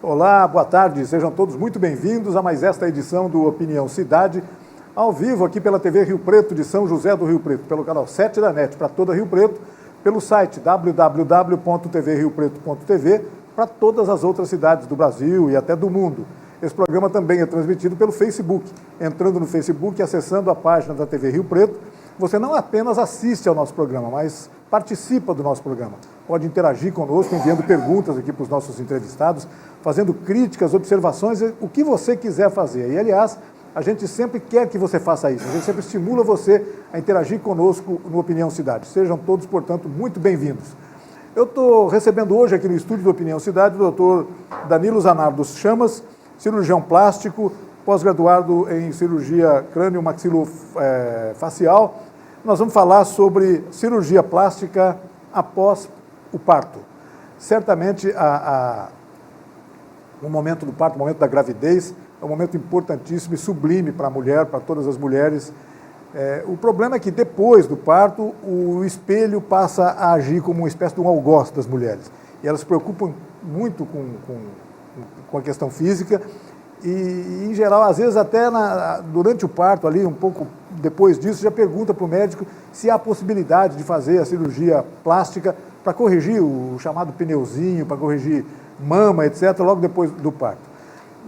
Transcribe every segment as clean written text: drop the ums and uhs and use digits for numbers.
Olá, boa tarde, sejam todos muito bem-vindos a mais esta edição do Opinião Cidade, ao vivo aqui pela TV Rio Preto de São José do Rio Preto, pelo canal 7 da NET para toda Rio Preto, pelo site www.tvriopreto.tv para todas as outras cidades do Brasil e até do mundo. Esse programa também é transmitido pelo Facebook. Entrando no Facebook e acessando a página da TV Rio Preto, você não apenas assiste ao nosso programa, mas participa do nosso programa. Pode interagir conosco, enviando perguntas aqui para os nossos entrevistados, fazendo críticas, observações, o que você quiser fazer. E, aliás, a gente sempre quer que você faça isso, a gente sempre estimula você a interagir conosco no Opinião Cidade. Sejam todos, portanto, muito bem-vindos. Eu estou recebendo hoje aqui no estúdio do Opinião Cidade o doutor Danilo Zanardo Chamas, cirurgião plástico, pós-graduado em cirurgia crânio-maxilofacial. Nós vamos falar sobre cirurgia plástica após o parto. Certamente o momento do parto, o momento da gravidez, é um momento importantíssimo e sublime para a mulher, para todas as mulheres. O problema é que depois do parto, o espelho passa a agir como uma espécie de um algoz das mulheres. E elas se preocupam muito com a questão física e, em geral, às vezes até durante o parto, ali um pouco depois disso, já pergunta para o médico se há possibilidade de fazer a cirurgia plástica para corrigir o chamado pneuzinho, para corrigir mama, etc., logo depois do parto.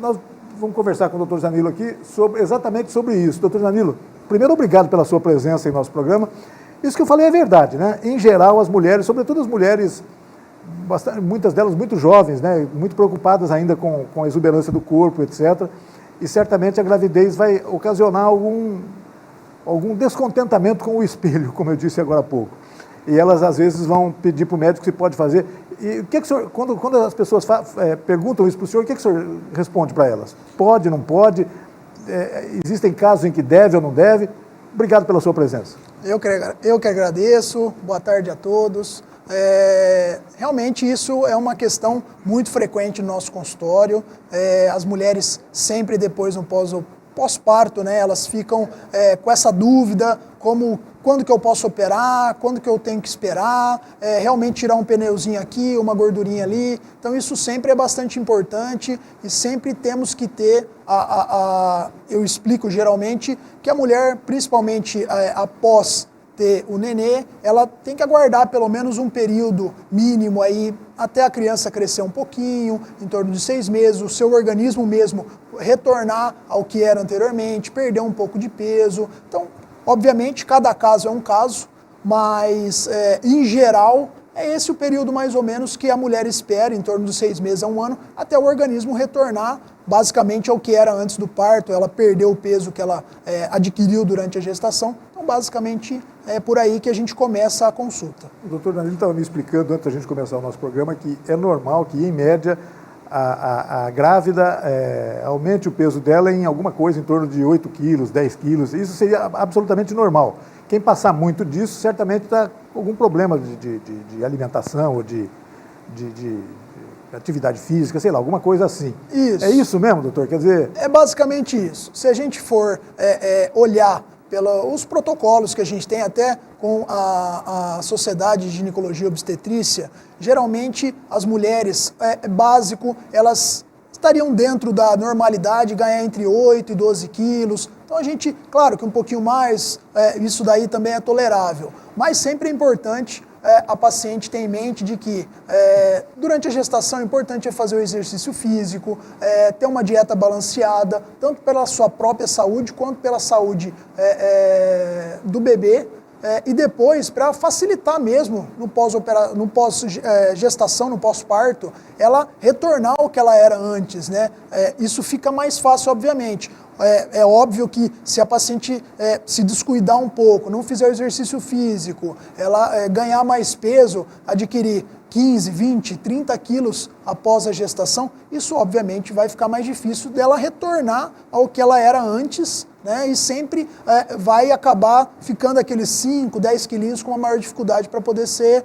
Nós vamos conversar com o doutor Danilo aqui exatamente sobre isso. Doutor Danilo, primeiro, obrigado pela sua presença em nosso programa. Isso que eu falei é verdade, né? Em geral, as mulheres, sobretudo as mulheres, muitas delas muito jovens, né? Muito preocupadas ainda com a exuberância do corpo, etc., e certamente a gravidez vai ocasionar algum descontentamento com o espelho, como eu disse agora há pouco. E elas, às vezes, vão pedir para o médico se pode fazer. E o que o senhor, quando as pessoas perguntam isso para o senhor, o que o senhor responde para elas? Pode, não pode? Existem casos em que deve ou não deve? Obrigado pela sua presença. Eu que agradeço. Boa tarde a todos. Realmente isso é uma questão muito frequente no nosso consultório. As mulheres sempre depois no pós-parto, né, elas ficam com essa dúvida, quando que eu posso operar, quando que eu tenho que esperar, realmente tirar um pneuzinho aqui, uma gordurinha ali. Então isso sempre é bastante importante e sempre temos que ter, eu explico geralmente, que a mulher, principalmente após ter o nenê, ela tem que aguardar pelo menos um período mínimo aí, até a criança crescer um pouquinho, em torno de 6 meses, o seu organismo mesmo retornar ao que era anteriormente, perder um pouco de peso. Então, obviamente, cada caso é um caso, mas, em geral, é esse o período mais ou menos que a mulher espera, em torno de 6 meses a 1 ano, até o organismo retornar basicamente ao que era antes do parto, ela perdeu o peso que ela adquiriu durante a gestação. Então, basicamente, é por aí que a gente começa a consulta. O doutor Danilo estava me explicando, antes da gente começar o nosso programa, que é normal que, em média, a grávida aumente o peso dela em alguma coisa em torno de 8 quilos, 10 quilos. Isso seria absolutamente normal. Quem passar muito disso, certamente está com algum problema de alimentação ou de atividade física, sei lá, alguma coisa assim. Isso. É isso mesmo, doutor? Quer dizer... É basicamente isso. Se a gente for olhar pelos protocolos que a gente tem até com a Sociedade de Ginecologia e Obstetrícia, geralmente as mulheres, básico, elas estariam dentro da normalidade, ganhar entre 8 e 12 quilos. Então a gente, claro que um pouquinho mais, isso daí também é tolerável, mas sempre é importante a paciente ter em mente de que durante a gestação o importante é fazer o exercício físico, ter uma dieta balanceada, tanto pela sua própria saúde quanto pela saúde do bebê, e depois, para facilitar mesmo no pós-gestação, no pós-parto, ela retornar ao que ela era antes, né? Isso fica mais fácil, obviamente. É óbvio que se a paciente se descuidar um pouco, não fizer o exercício físico, ela ganhar mais peso, adquirir 15, 20, 30 quilos após a gestação, isso obviamente vai ficar mais difícil dela retornar ao que ela era antes, né? E sempre vai acabar ficando aqueles 5, 10 quilinhos com uma maior dificuldade para poder ser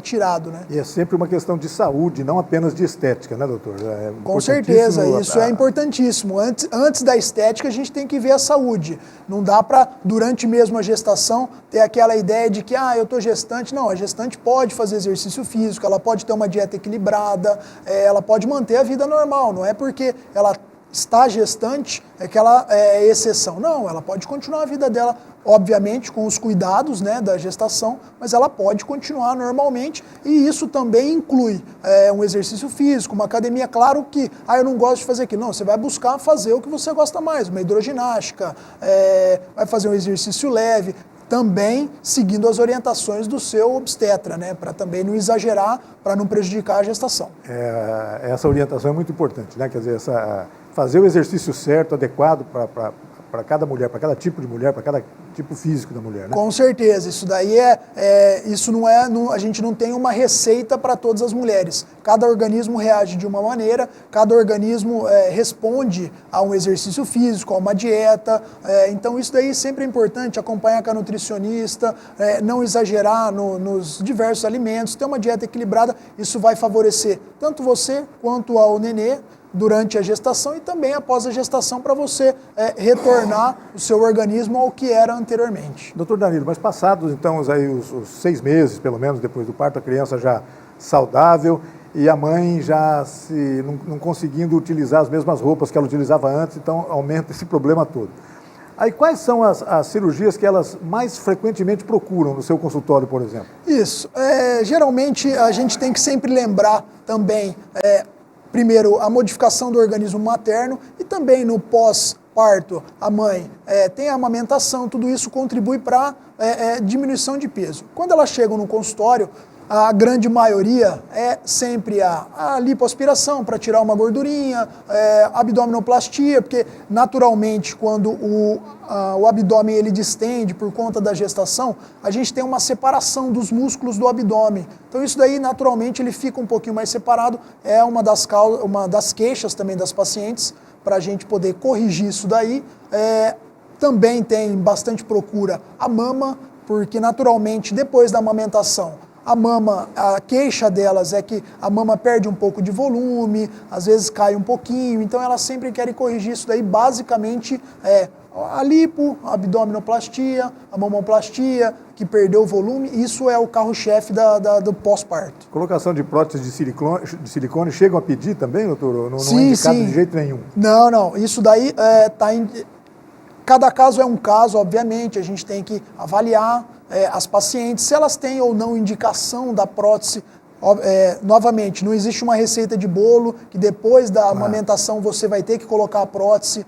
tirado, né? E é sempre uma questão de saúde, não apenas de estética, né, doutor? Com certeza, isso é importantíssimo. Antes da estética, a gente tem que ver a saúde. Não dá para, durante mesmo a gestação, ter aquela ideia de que, eu estou gestante. Não, a gestante pode fazer exercício físico, ela pode ter uma dieta equilibrada, equilibrada, ela pode manter a vida normal, não é porque ela está gestante é que ela é exceção. Não, ela pode continuar a vida dela, obviamente, com os cuidados, né, da gestação, mas ela pode continuar normalmente, e isso também inclui um exercício físico, uma academia. Claro que, eu não gosto de fazer aquilo. Não, você vai buscar fazer o que você gosta mais, uma hidroginástica, vai fazer um exercício leve, também seguindo as orientações do seu obstetra, né, para também não exagerar, para não prejudicar a gestação. Essa orientação é muito importante, né? Quer dizer, fazer o exercício certo, adequado para cada mulher, para cada tipo de mulher, para cada tipo físico da mulher, né? Com certeza, isso daí a gente não tem uma receita para todas as mulheres. Cada organismo reage de uma maneira, cada organismo responde a um exercício físico, a uma dieta, então isso daí sempre é importante, acompanhar com a nutricionista, não exagerar nos diversos alimentos, ter uma dieta equilibrada, isso vai favorecer tanto você quanto ao nenê, durante a gestação e também após a gestação, para você retornar o seu organismo ao que era anteriormente. Doutor Danilo, mas passados então aí os 6 meses, pelo menos, depois do parto, a criança já saudável e a mãe já não conseguindo utilizar as mesmas roupas que ela utilizava antes, então aumenta esse problema todo. Aí quais são as cirurgias que elas mais frequentemente procuram no seu consultório, por exemplo? Isso, geralmente a gente tem que sempre lembrar também, primeiro, a modificação do organismo materno e também no pós-parto, a mãe tem a amamentação, tudo isso contribui para diminuição de peso. Quando elas chegam no consultório, a grande maioria é sempre a lipoaspiração para tirar uma gordurinha, abdominoplastia, porque naturalmente quando o abdômen ele distende por conta da gestação, a gente tem uma separação dos músculos do abdômen. Então isso daí naturalmente ele fica um pouquinho mais separado, é uma das queixas também das pacientes, para a gente poder corrigir isso daí. Também tem bastante procura a mama, porque naturalmente depois da amamentação, a mama, a queixa delas é que a mama perde um pouco de volume, às vezes cai um pouquinho, então elas sempre querem corrigir isso daí. Basicamente a lipo, a abdominoplastia, a mamoplastia, que perdeu o volume, isso é o carro-chefe do pós-parto. Colocação de próteses de silicone chegam a pedir também, doutor? Não é indicado de jeito nenhum? Não, isso daí cada caso é um caso, obviamente, a gente tem que avaliar as pacientes, se elas têm ou não indicação da prótese. Novamente, não existe uma receita de bolo que depois da amamentação você vai ter que colocar a prótese.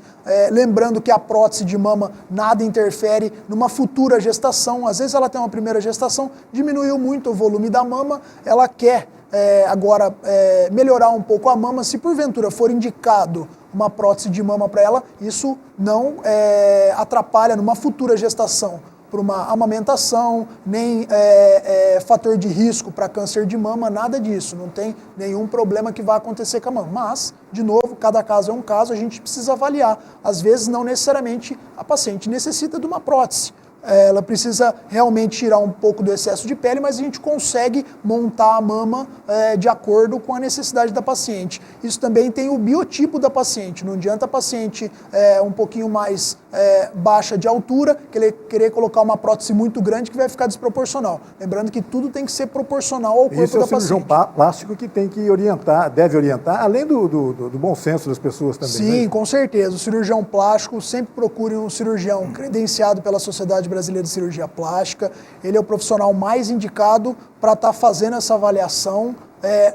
Lembrando que a prótese de mama nada interfere numa futura gestação. Às vezes ela tem uma primeira gestação, diminuiu muito o volume da mama, ela quer agora melhorar um pouco a mama. Se porventura for indicado uma prótese de mama para ela, isso não atrapalha numa futura gestação para uma amamentação, nem fator de risco para câncer de mama, nada disso. Não tem nenhum problema que vai acontecer com a mama. Mas, de novo, cada caso é um caso, a gente precisa avaliar. Às vezes, não necessariamente a paciente necessita de uma prótese. Ela precisa realmente tirar um pouco do excesso de pele, mas a gente consegue montar a mama de acordo com a necessidade da paciente. Isso também tem o biotipo da paciente. Não adianta a paciente um pouquinho mais baixa de altura, querer colocar uma prótese muito grande que vai ficar desproporcional. Lembrando que tudo tem que ser proporcional ao corpo da paciente. Isso é o cirurgião plástico que tem que orientar, deve orientar, além do bom senso das pessoas também. Sim, né? Com certeza. O cirurgião plástico, sempre procure um cirurgião credenciado pela Sociedade Brasileira de Cirurgia Plástica. Ele é o profissional mais indicado para estar fazendo essa avaliação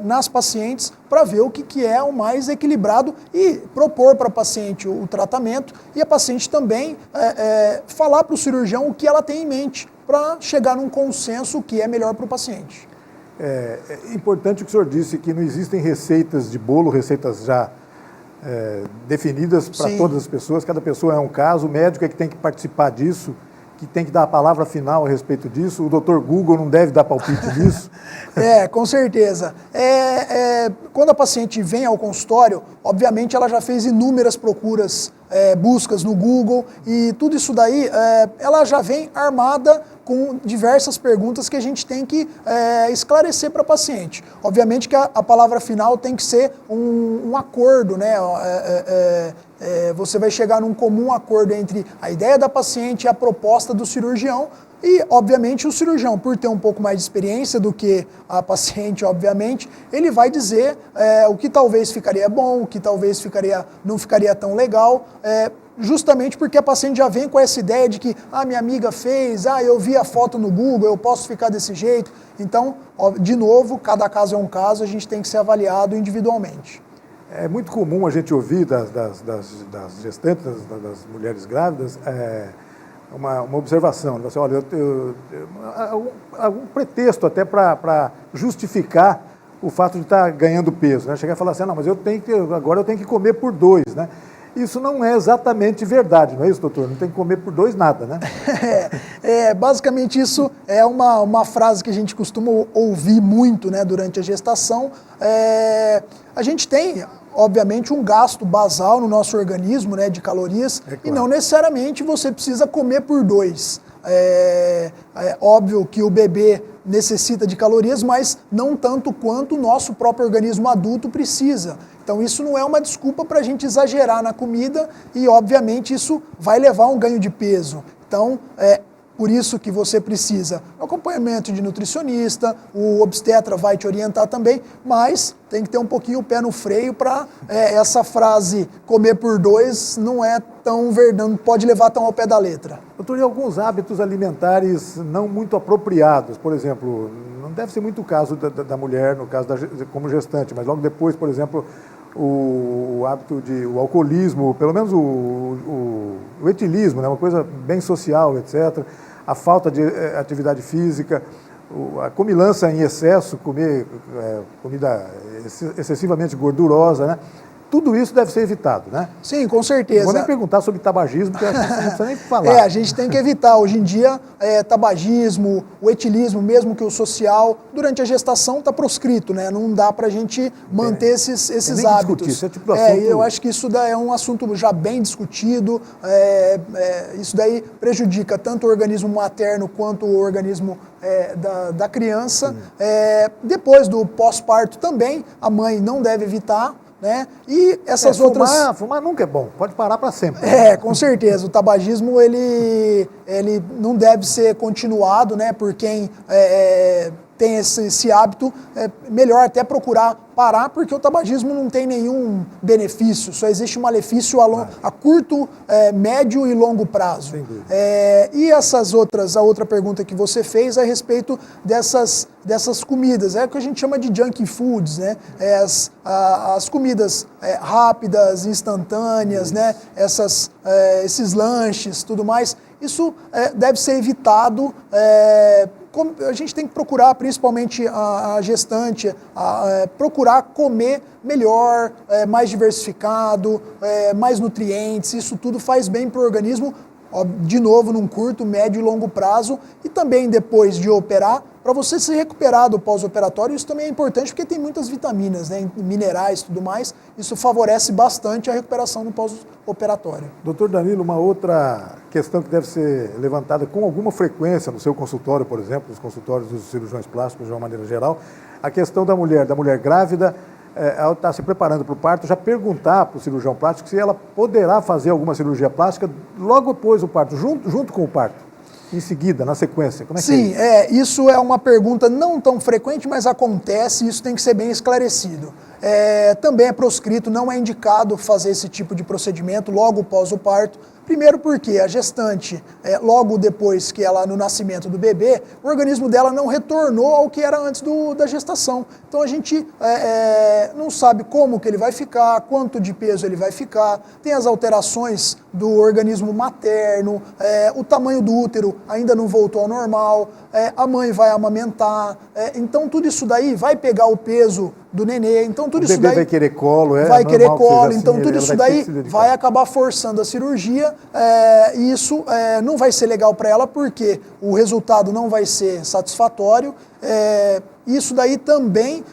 nas pacientes, para ver o que é o mais equilibrado e propor para a paciente o tratamento, e a paciente também falar para o cirurgião o que ela tem em mente, para chegar num consenso que é melhor para o paciente. É importante o que o senhor disse, que não existem receitas de bolo, receitas já definidas para todas as pessoas, cada pessoa é um caso, o médico é que tem que participar disso, que tem que dar a palavra final a respeito disso, o doutor Google não deve dar palpite nisso. Com certeza. Quando a paciente vem ao consultório, obviamente ela já fez inúmeras procuras, buscas no Google, e tudo isso daí, ela já vem armada com diversas perguntas que a gente tem que esclarecer para a paciente. Obviamente que a palavra final tem que ser um acordo, né? Você vai chegar num comum acordo entre a ideia da paciente e a proposta do cirurgião, E, obviamente, o cirurgião, por ter um pouco mais de experiência do que a paciente, obviamente, ele vai dizer o que talvez ficaria bom, o que talvez não ficaria tão legal, justamente porque a paciente já vem com essa ideia de que minha amiga fez, eu vi a foto no Google, eu posso ficar desse jeito. Então, de novo, cada caso é um caso, a gente tem que ser avaliado individualmente. É muito comum a gente ouvir das gestantes, das mulheres grávidas, uma observação, assim, olha, algum pretexto até para justificar o fato de estar ganhando peso, né? Chegar e falar assim, não, mas agora eu tenho que comer por 2, né? Isso não é exatamente verdade, não é isso, doutor? Não tem que comer por 2 nada, né? Basicamente isso é uma frase que a gente costuma ouvir muito, né, durante a gestação. A gente tem, obviamente, um gasto basal no nosso organismo, né, de calorias, claro. E não necessariamente você precisa comer por 2. É óbvio que o bebê necessita de calorias, mas não tanto quanto o nosso próprio organismo adulto precisa. Então isso não é uma desculpa para a gente exagerar na comida e, obviamente, isso vai levar a um ganho de peso. Então, por isso que você precisa do acompanhamento de nutricionista, o obstetra vai te orientar também, mas tem que ter um pouquinho o pé no freio para essa frase comer por 2 não é tão verdade, não pode levar tão ao pé da letra. Doutor, e alguns hábitos alimentares não muito apropriados, por exemplo, não deve ser muito o caso da mulher, no caso como gestante, mas logo depois, por exemplo, o hábito o alcoolismo, pelo menos o etilismo, né, uma coisa bem social, etc., a falta de atividade física, a comilança em excesso, comer comida excessivamente gordurosa, né? Tudo isso deve ser evitado, né? Sim, com certeza. Não vou nem perguntar sobre tabagismo, porque não precisa nem falar. A gente tem que evitar. Hoje em dia, tabagismo, o etilismo, mesmo que o social, durante a gestação está proscrito, né? Não dá para a gente manter esses hábitos. Isso é tipo assunto... Eu acho que isso daí é um assunto já bem discutido. Isso daí prejudica tanto o organismo materno quanto o organismo da criança. Depois do pós-parto também, a mãe não deve evitar, né? E essas outras... Fumar nunca é bom, pode parar para sempre. Com certeza. O tabagismo, ele não deve ser continuado, né? Por quem tem esse hábito, é melhor até procurar parar, porque o tabagismo não tem nenhum benefício, só existe um malefício a curto, médio e longo prazo. E a outra pergunta que você fez é a respeito dessas comidas, é o que a gente chama de junk foods, né? As comidas rápidas, instantâneas, né? Esses lanches, tudo mais, isso deve ser evitado. A gente tem que procurar, principalmente a gestante, procurar comer melhor, mais diversificado, mais nutrientes. Isso tudo faz bem para o organismo, de novo, num curto, médio e longo prazo. E também depois de operar, para você se recuperar do pós-operatório, isso também é importante porque tem muitas vitaminas, né, minerais e tudo mais. Isso favorece bastante a recuperação do pós-operatório. Doutor Danilo, uma outra questão que deve ser levantada com alguma frequência no seu consultório, por exemplo, nos consultórios dos cirurgiões plásticos de uma maneira geral, a questão da mulher grávida, ao estar se preparando para o parto, já perguntar para o cirurgião plástico se ela poderá fazer alguma cirurgia plástica logo após o parto, junto com o parto. Em seguida, na sequência, como é que é isso? Isso é uma pergunta não tão frequente, mas acontece e isso tem que ser bem esclarecido. Também é proscrito, não é indicado fazer esse tipo de procedimento logo após o parto. Primeiro porque a gestante, logo depois que ela, no nascimento do bebê, o organismo dela não retornou ao que era antes da gestação. Então a gente não sabe como que ele vai ficar, quanto de peso ele vai ficar, tem as alterações do organismo materno, o tamanho do útero ainda não voltou ao normal, a mãe vai amamentar, então tudo isso daí vai pegar o peso do nenê, então tudo isso daí vai querer colo, vai querer colo, então tudo isso daí vai acabar forçando a cirurgia e isso não vai ser legal para ela porque o resultado não vai ser satisfatório. Isso daí também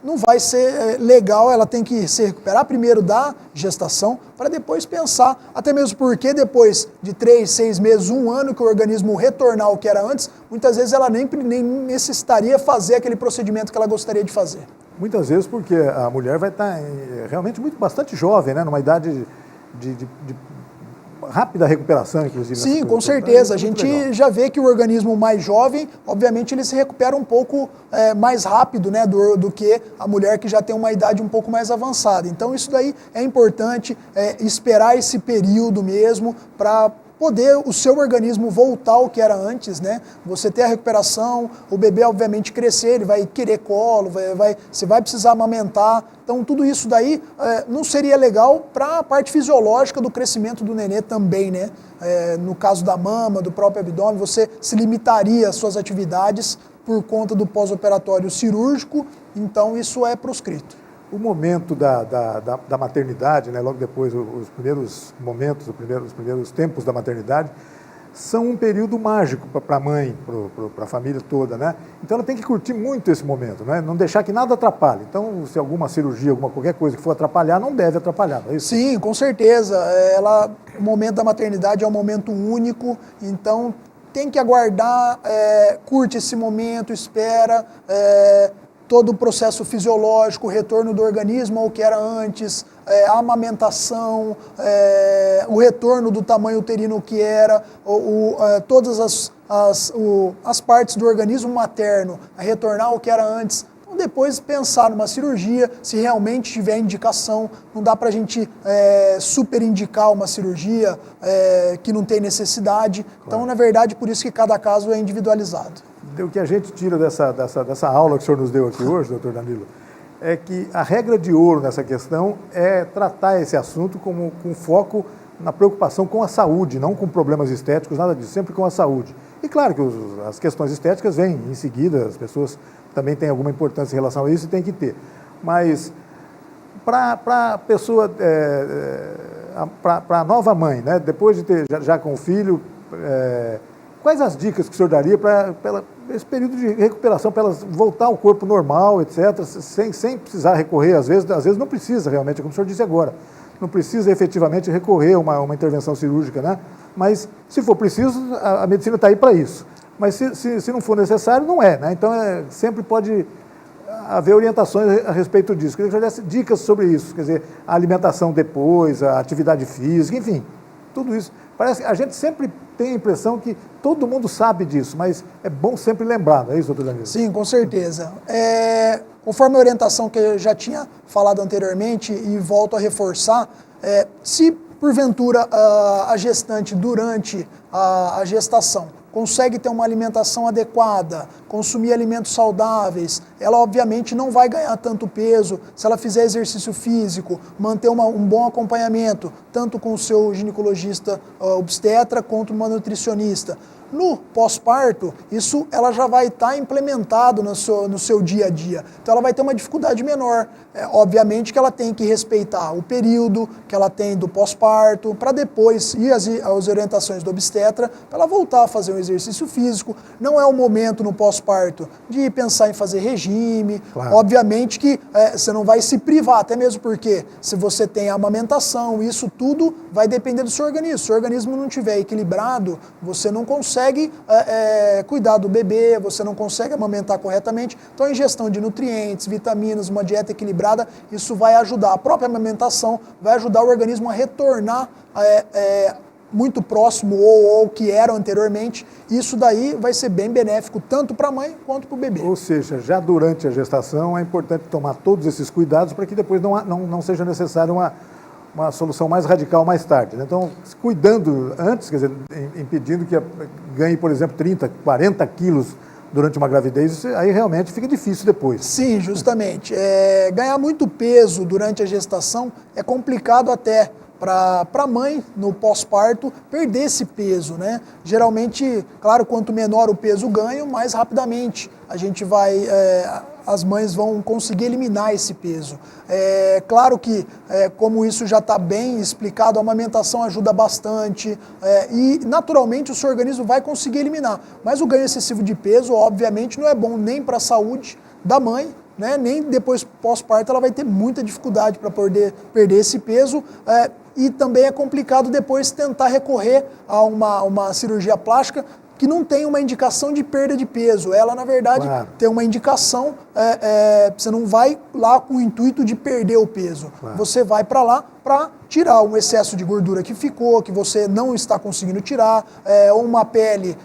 não vai ser legal, ela tem que se recuperar primeiro da gestação para depois pensar, até mesmo porque depois de 3, 6 meses, 1 ano que o organismo retornar ao que era antes, muitas vezes ela nem necessitaria fazer aquele procedimento que ela gostaria de fazer. Muitas vezes porque a mulher vai estar realmente bastante jovem, né? Numa idade rápida recuperação, inclusive. Sim, com certeza. A gente já vê que o organismo mais jovem, obviamente, ele se recupera um pouco mais rápido, né, do que a mulher que já tem uma idade um pouco mais avançada. Então, isso daí é importante, esperar esse período mesmo para poder o seu organismo voltar ao que era antes, né? Você ter a recuperação, o bebê obviamente crescer, ele vai querer colo, você vai precisar amamentar. Então tudo isso daí não seria legal para a parte fisiológica do crescimento do nenê também, né? No caso da mama, do próprio abdômen, você se limitaria às suas atividades por conta do pós-operatório cirúrgico, então isso é proscrito. O momento da maternidade, né, logo depois, os primeiros momentos, os primeiros tempos da maternidade, são um período mágico para a mãe, para a família toda, né? Então ela tem que curtir muito esse momento, né? Não deixar que nada atrapalhe. Então, se alguma cirurgia, qualquer coisa que for atrapalhar, não deve atrapalhar, não é isso? Sim, com certeza. O momento da maternidade é um momento único, então tem que aguardar, curte esse momento, espera, todo o processo fisiológico, o retorno do organismo ao que era antes, a amamentação, o retorno do tamanho uterino que era, todas as partes do organismo materno a retornar ao que era antes. Então, depois pensar numa cirurgia, se realmente tiver indicação, não dá para a gente super indicar uma cirurgia que não tem necessidade. Claro. Então, na verdade, por isso que cada caso é individualizado. O que a gente tira dessa aula que o senhor nos deu aqui hoje, doutor Danilo, é que a regra de ouro nessa questão é tratar esse assunto com foco na preocupação com a saúde, não com problemas estéticos, nada disso, sempre com a saúde. E claro que as questões estéticas vêm em seguida, as pessoas também têm alguma importância em relação a isso e tem que ter. Mas para a pessoa, para a nova mãe, né, depois de ter já com o filho, quais as dicas que o senhor daria para esse período de recuperação, para elas voltar ao corpo normal, etc., sem precisar recorrer, às vezes não precisa realmente, como o senhor disse agora, não precisa efetivamente recorrer a uma intervenção cirúrgica, né? Mas se for preciso, a medicina está aí para isso. Mas se não for necessário, não é, né? Então sempre pode haver orientações a respeito disso. Queria que o senhor desse dicas sobre isso, quer dizer, a alimentação depois, a atividade física, enfim, tudo isso. Parece que a gente sempre tem a impressão que todo mundo sabe disso, mas é bom sempre lembrar, não é isso, doutor Danilo? Sim, com certeza. Conforme a orientação que eu já tinha falado anteriormente e volto a reforçar, se porventura a gestante durante a gestação consegue ter uma alimentação adequada, consumir alimentos saudáveis, ela obviamente não vai ganhar tanto peso se ela fizer exercício físico, manter um bom acompanhamento, tanto com o seu ginecologista obstetra quanto uma nutricionista. No pós-parto, isso ela já vai estar implementado no seu dia a dia. Então ela vai ter uma dificuldade menor. Obviamente que ela tem que respeitar o período que ela tem do pós-parto, para depois ir às orientações do obstetra, para ela voltar a fazer um exercício físico. Não é o momento no pós-parto de pensar em fazer regime. Claro. Obviamente que você não vai se privar, até mesmo porque se você tem a amamentação, isso tudo vai depender do seu organismo. Se o organismo não estiver equilibrado, você não consegue cuidar do bebê, você não consegue amamentar corretamente. Então a ingestão de nutrientes, vitaminas, uma dieta equilibrada, isso vai ajudar. A própria amamentação vai ajudar o organismo a retornar muito próximo ou que era anteriormente. Isso daí vai ser bem benéfico tanto para a mãe quanto para o bebê. Ou seja, já durante a gestação é importante tomar todos esses cuidados para que depois não seja necessário uma solução mais radical mais tarde. Então, cuidando antes, quer dizer, impedindo que ganhe, por exemplo, 30, 40 quilos durante uma gravidez, aí realmente fica difícil depois. Sim, justamente. Ganhar muito peso durante a gestação é complicado até para a mãe, no pós-parto, perder esse peso, né? Geralmente, claro, quanto menor o peso ganho, mais rapidamente a gente vai... as mães vão conseguir eliminar esse peso. Claro que, como isso já está bem explicado, a amamentação ajuda bastante e, naturalmente, o seu organismo vai conseguir eliminar. Mas o ganho excessivo de peso, obviamente, não é bom nem para a saúde da mãe, né? Nem depois pós-parto ela vai ter muita dificuldade para poder perder esse peso. E também é complicado depois tentar recorrer a uma cirurgia plástica, que não tem uma indicação de perda de peso. Ela, na verdade, Claro. tem uma indicação, você não vai lá com o intuito de perder o peso. Claro. Você vai para lá para tirar um excesso de gordura que ficou, que você não está conseguindo tirar, ou uma pele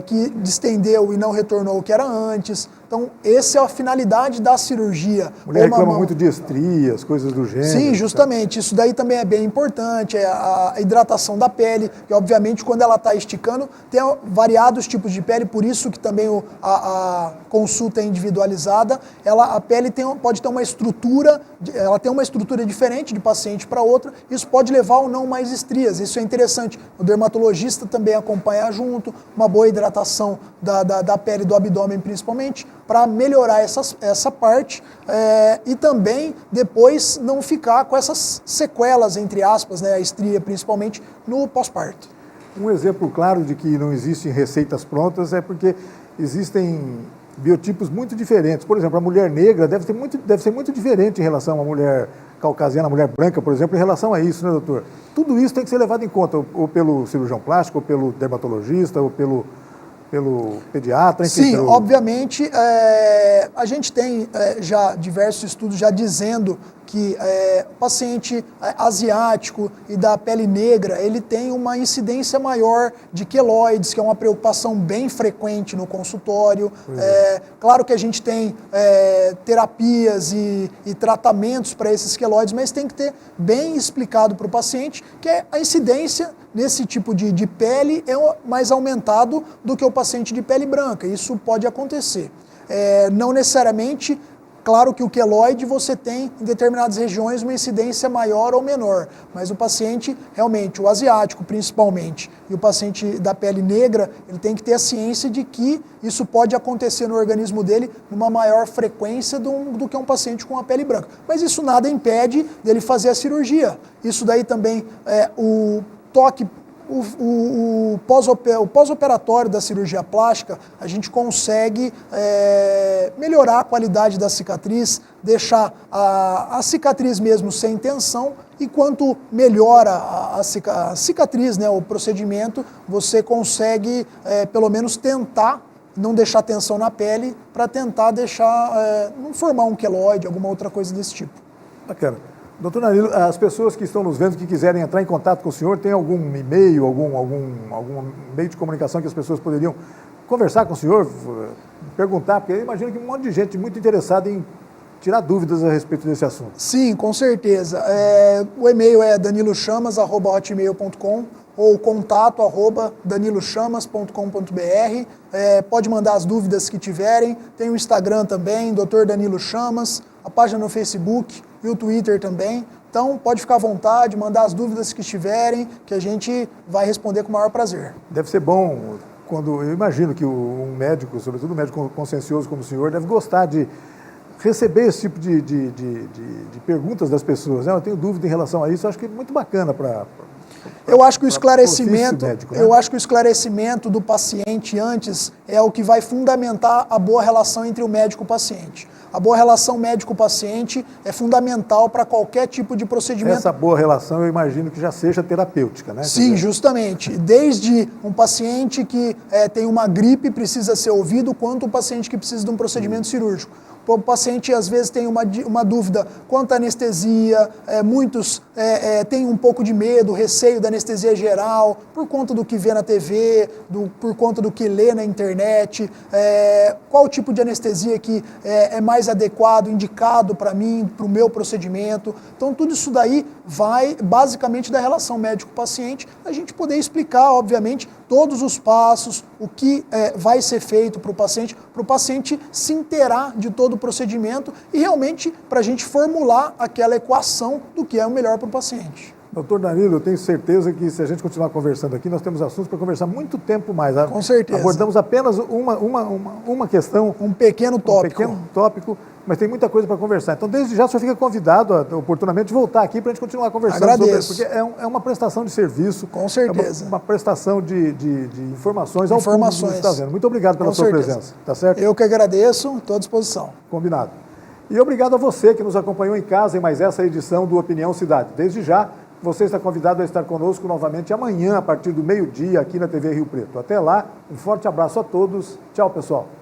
que distendeu e não retornou o que era antes. Então, essa é a finalidade da cirurgia. A mulher reclama muito de estrias, coisas do gênero. Sim, justamente. Isso daí também é bem importante, a hidratação da pele, que obviamente quando ela está esticando, tem variados tipos de pele, por isso que também a consulta é individualizada. A pele pode ter uma estrutura, ela tem uma estrutura diferente de paciente para outra, isso pode levar ou não mais estrias, isso é interessante. O dermatologista também acompanha junto, uma boa hidratação da pele do abdômen principalmente, para melhorar essa parte e também depois não ficar com essas sequelas, entre aspas, né, a estria principalmente no pós-parto. Um exemplo claro de que não existem receitas prontas é porque existem biotipos muito diferentes. Por exemplo, a mulher negra deve ser muito diferente em relação a uma mulher caucasiana, a mulher branca, por exemplo, em relação a isso, né, doutor? Tudo isso tem que ser levado em conta, ou pelo cirurgião plástico, ou pelo dermatologista, ou pelo pediatra, enfim. Sim, obviamente, a gente tem já diversos estudos já dizendo que o paciente asiático e da pele negra, ele tem uma incidência maior de queloides, que é uma preocupação bem frequente no consultório. Claro que a gente tem terapias e tratamentos para esses queloides, mas tem que ter bem explicado para o paciente que a incidência nesse tipo de pele é mais aumentado do que o paciente de pele branca. Isso pode acontecer. Não necessariamente, claro que o queloide você tem em determinadas regiões uma incidência maior ou menor, mas o paciente realmente, o asiático principalmente, e o paciente da pele negra, ele tem que ter a ciência de que isso pode acontecer no organismo dele numa maior frequência do que um paciente com a pele branca. Mas isso nada impede dele fazer a cirurgia. Isso daí também o pós-operatório da cirurgia plástica, a gente consegue melhorar a qualidade da cicatriz, deixar a cicatriz mesmo sem tensão, e quanto melhora a cicatriz, né, o procedimento, você consegue pelo menos tentar não deixar tensão na pele, para tentar não formar um queloide, alguma outra coisa desse tipo. Bacana. Doutor Danilo, as pessoas que estão nos vendo, que quiserem entrar em contato com o senhor, tem algum e-mail, algum meio de comunicação que as pessoas poderiam conversar com o senhor, perguntar, porque eu imagino que um monte de gente muito interessada em tirar dúvidas a respeito desse assunto. Sim, com certeza. O e-mail é danilochamas@hotmail.com ou contato@danilochamas.com.br. Pode mandar as dúvidas que tiverem. Tem o Instagram também, Dr. Danilo Chamas, a página no Facebook e o Twitter também. Então, pode ficar à vontade, mandar as dúvidas que tiverem, que a gente vai responder com o maior prazer. Deve ser bom, eu imagino que um médico, sobretudo um médico consciencioso como o senhor, deve gostar de receber esse tipo de perguntas das pessoas. Eu tenho dúvida em relação a isso, acho que é muito bacana para... Eu acho que o esclarecimento, médico, né? eu acho que o esclarecimento do paciente antes é o que vai fundamentar a boa relação entre o médico e o paciente. A boa relação médico-paciente é fundamental para qualquer tipo de procedimento. Essa boa relação eu imagino que já seja terapêutica, né? Sim, justamente. Desde um paciente que tem uma gripe precisa ser ouvido, quanto um paciente que precisa de um procedimento cirúrgico. O paciente às vezes tem uma dúvida quanto à anestesia, muitos têm um pouco de medo, receio da anestesia geral, por conta do que vê na TV, por conta do que lê na internet, qual tipo de anestesia que é mais adequado, indicado para mim, para o meu procedimento. Então tudo isso daí vai basicamente da relação médico-paciente, a gente poder explicar, obviamente, todos os passos, o que vai ser feito para o paciente se inteirar de todo o procedimento e realmente para a gente formular aquela equação do que é o melhor para o paciente. Doutor Danilo, eu tenho certeza que se a gente continuar conversando aqui, nós temos assuntos para conversar muito tempo mais. Com certeza. Abordamos apenas uma questão. Um pequeno tópico. Um pequeno tópico, mas tem muita coisa para conversar. Então, desde já, o senhor fica convidado, oportunamente, de voltar aqui para a gente continuar conversando. Agradeço. Porque é uma prestação de serviço. Com certeza. É uma prestação de informações ao público que você está vendo. Muito obrigado pela sua presença. Tá certo? Eu que agradeço, estou à disposição. Combinado. E obrigado a você que nos acompanhou em casa em mais essa edição do Opinião Cidade. Desde já, você está convidado a estar conosco novamente amanhã, a partir do meio-dia, aqui na TV Rio Preto. Até lá, um forte abraço a todos. Tchau, pessoal.